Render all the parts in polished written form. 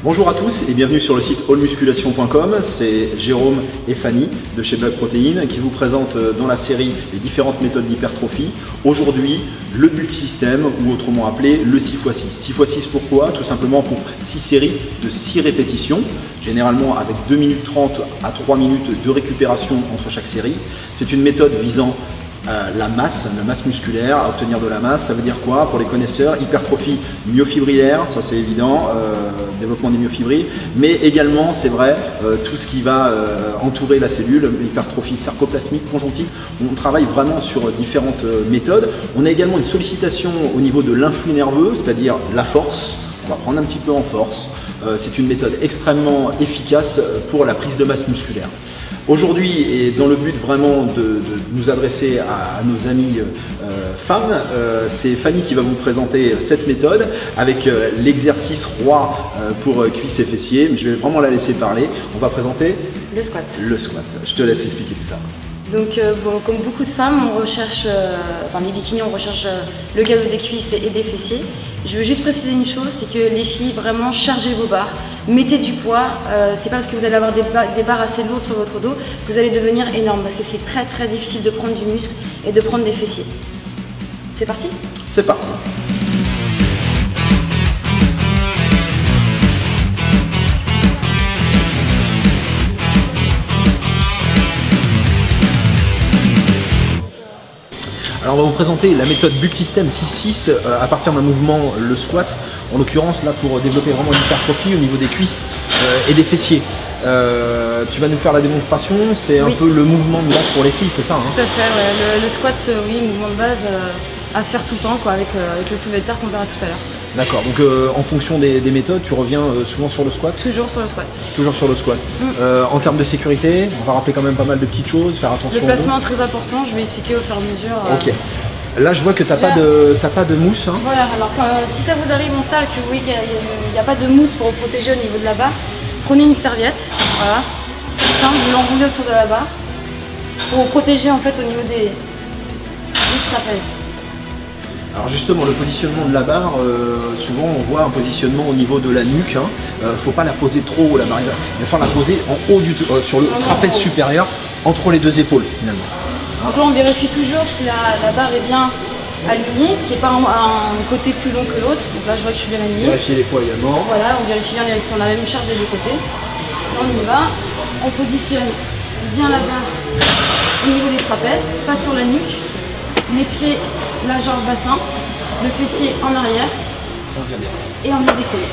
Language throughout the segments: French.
Bonjour à tous et bienvenue sur le site allmusculation.com. C'est Jérôme et Fanny de chez Bug Protein qui vous présentent dans la série les différentes méthodes d'hypertrophie. Aujourd'hui, le multisystème ou autrement appelé le 6x6. 6x6 pourquoi? Tout simplement pour 6 séries de 6 répétitions, généralement avec 2 minutes 30 à 3 minutes de récupération entre chaque série. C'est une méthode visant la masse musculaire, à obtenir de la masse. Ça veut dire quoi pour les connaisseurs? Hypertrophie myofibrillaire, ça c'est évident, développement des myofibrilles, mais également c'est vrai tout ce qui va entourer la cellule, hypertrophie sarcoplasmique, conjonctive. On travaille vraiment sur différentes méthodes. On a également une sollicitation au niveau de l'influx nerveux, c'est-à-dire la force. On va prendre un petit peu en force. C'est une méthode extrêmement efficace pour la prise de masse musculaire. Aujourd'hui, et dans le but vraiment de nous adresser à nos amies femmes, c'est Fanny qui va vous présenter cette méthode avec l'exercice roi pour cuisses et fessiers. Je vais vraiment la laisser parler. On va présenter le squat. Le squat. Je te laisse expliquer tout ça. Donc, comme beaucoup de femmes, on recherche, enfin les bikinis, on recherche le galop des cuisses et des fessiers. Je veux juste préciser une chose, c'est que les filles, vraiment chargez vos barres, mettez du poids. C'est pas parce que vous allez avoir des barres assez lourdes sur votre dos que vous allez devenir énorme, parce que c'est très difficile de prendre du muscle et de prendre des fessiers. C'est parti? C'est parti. Alors on va vous présenter la méthode Bug System 6-6 à partir d'un mouvement, le squat, en l'occurrence là pour développer vraiment l'hypertrophie au niveau des cuisses et des fessiers. Tu vas nous faire la démonstration, c'est un peu le mouvement de base pour les filles, c'est ça hein? Tout à fait, ouais. Le squat, oui, mouvement de base à faire tout le temps quoi, avec le soulevé de terre qu'on verra tout à l'heure. D'accord, donc en fonction des méthodes, tu reviens souvent sur le squat? Toujours sur le squat. Toujours sur le squat. En termes de sécurité, on va rappeler quand même pas mal de petites choses, faire attention. Le placement très important, je vais expliquer au fur et à mesure. Ok. Là, je vois que tu n'as pas de mousse. Hein. Voilà, alors si ça vous arrive en salle, que oui, il n'y a pas de mousse pour vous protéger au niveau de la barre, prenez une serviette, voilà, simple, vous l'enroulez autour de la barre pour vous protéger en fait au niveau des trapèzes. Alors justement, le positionnement de la barre, souvent on voit un positionnement au niveau de la nuque. Hein. Faut pas la poser trop haut la barre, il va falloir la poser en haut sur le trapèze supérieur, entre les deux épaules finalement. Donc là on vérifie toujours si la barre est bien alignée, qu'il n'y ait pas un côté plus long que l'autre. Donc là je vois que je suis bien alignée. Vérifier les poids également. Voilà, on vérifie bien si on a la même charge des deux côtés. On y va, on positionne bien la barre au niveau des trapèzes, pas sur la nuque, les pieds, la jambe bassin, le fessier en arrière et on vient décoller.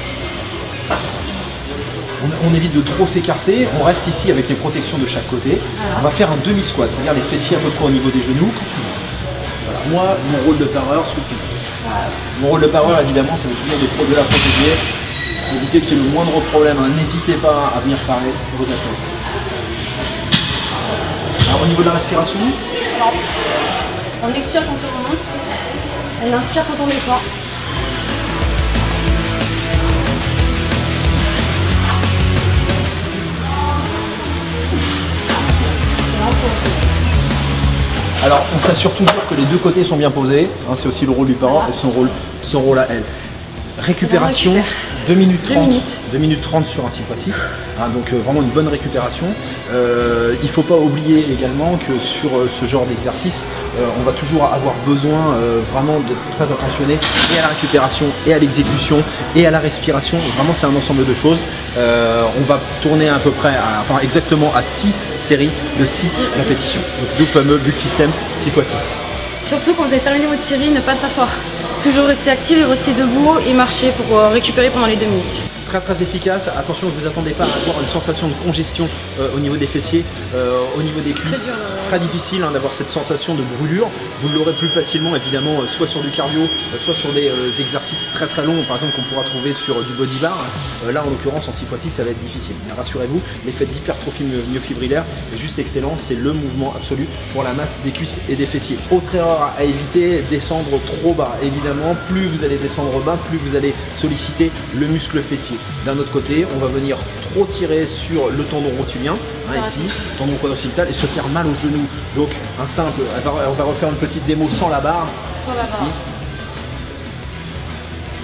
On évite de trop s'écarter, on reste ici avec les protections de chaque côté. Voilà. On va faire un demi-squat, c'est-à-dire les fessiers à peu près au niveau des genoux. Voilà. Moi, mon rôle de pareur, voilà. Mon rôle de pareur, évidemment, c'est toujours de la protéger, éviter qu'il y ait le moindre problème. Hein. N'hésitez pas à venir parer vos athlètes. Alors au niveau de la respiration, on expire quand on remonte, on inspire quand on descend. Alors on s'assure toujours que les deux côtés sont bien posés, hein, c'est aussi le rôle du parent et son rôle à elle. Récupération, 2 minutes 30, 2 minutes 30 sur un 6x6, hein, donc vraiment une bonne récupération. Il ne faut pas oublier également que sur ce genre d'exercice, on va toujours avoir besoin vraiment de très attentionner et à la récupération et à l'exécution et à la respiration. Vraiment c'est un ensemble de choses. On va tourner à peu près, exactement à 6 séries de 6 répétitions. Donc le fameux Bug System 6x6. Surtout quand vous avez terminé votre série, ne pas s'asseoir. Toujours rester actif et rester debout et marcher pour récupérer pendant les 2 minutes. Très efficace. Attention, ne vous attendez pas à avoir une sensation de congestion au niveau des fessiers, au niveau des cuisses. Très difficile hein, d'avoir cette sensation de brûlure. Vous l'aurez plus facilement évidemment soit sur du cardio, soit sur des exercices très longs, par exemple qu'on pourra trouver sur du body bar. Là en l'occurrence en 6x6 ça va être difficile. Mais rassurez-vous, l'effet d'hypertrophie myofibrillaire est juste excellent. C'est le mouvement absolu pour la masse des cuisses et des fessiers. Autre erreur à éviter, descendre trop bas. Évidemment, plus vous allez descendre bas, plus vous allez solliciter le muscle fessier. D'un autre côté, on va venir trop tirer sur le tendon rotulien, hein, ici, tendon quadrocipitale, et se faire mal au genou. Donc, un simple, on va refaire une petite démo sans la barre. Sans la barre. Ici.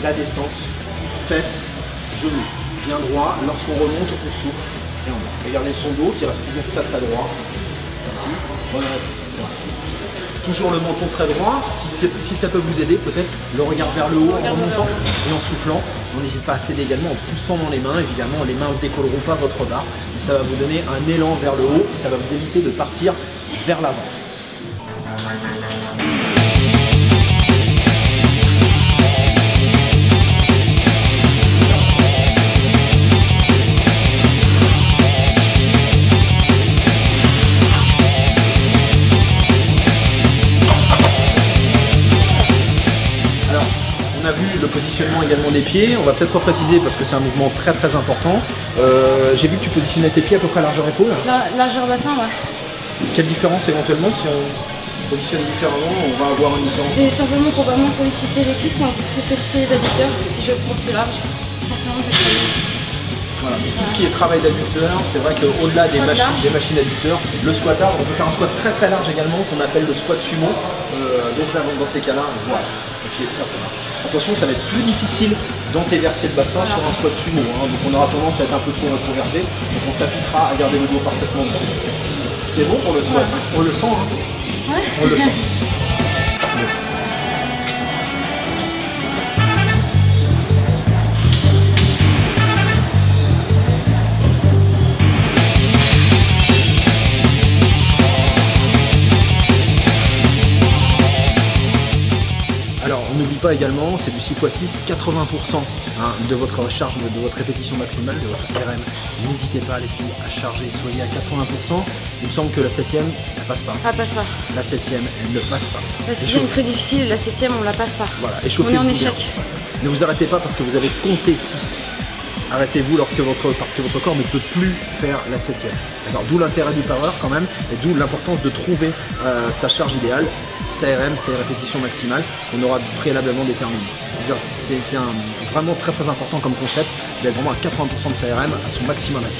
La descente, fesses, genoux. bien droit. Lorsqu'on remonte, on souffle et on monte. Regardez son dos qui reste toujours tout à très droit. Ici, voilà. Toujours le menton très droit. Si ça peut vous aider, peut-être le regard vers le haut en remontant et en soufflant. On n'hésite pas à céder également en poussant dans les mains. Évidemment, les mains ne décolleront pas votre barre, mais ça va vous donner un élan vers le haut. Ça va vous éviter de partir vers l'avant. On a vu le positionnement également des pieds, on va peut-être repréciser parce que c'est un mouvement très important. J'ai vu que tu positionnais tes pieds à peu près à largeur épaule. Largeur bassin, ouais. Quelle différence éventuellement si on positionne différemment, on va avoir une différence? C'est simplement qu'on va moins solliciter les cuisses, qu'on va plus solliciter les adducteurs. Si je prends plus large, forcément je vais travailler ici. Voilà, donc tout ce qui est travail d'adducteur, c'est vrai qu'au-delà des machines adducteurs, le squat large, on peut faire un squat très large également qu'on appelle le squat sumo. Donc là, dans ces cas-là, voilà, qui est très large. Attention, ça va être plus difficile d'antéverser le bassin sur un squat sumo, hein, donc on aura tendance à être un peu trop rétroversé, donc on s'appliquera à garder le dos parfaitement droit. C'est bon pour le squat, on le sent, hein. Ouais. On le sent. Alors, on n'oublie pas également, c'est du 6x6, 80% de votre charge, de votre répétition maximale, de votre RM. N'hésitez pas les filles à charger, soyez à 80%. Il me semble que la 7ème, elle passe pas. Elle passe pas. La 7ème, elle ne passe pas. La 6ème très difficile, la 7ème on la passe pas. Voilà, On est échauffez-vous en bien. échec. Ne vous arrêtez pas parce que vous avez compté 6. Arrêtez-vous parce que votre corps ne peut plus faire la 7ème. D'où l'intérêt du power quand même, et d'où l'importance de trouver sa charge idéale, sa RM, ses répétitions maximales, qu'on aura préalablement déterminées. C'est vraiment très important comme concept d'être vraiment à 80% de sa RM à son maximum à 6.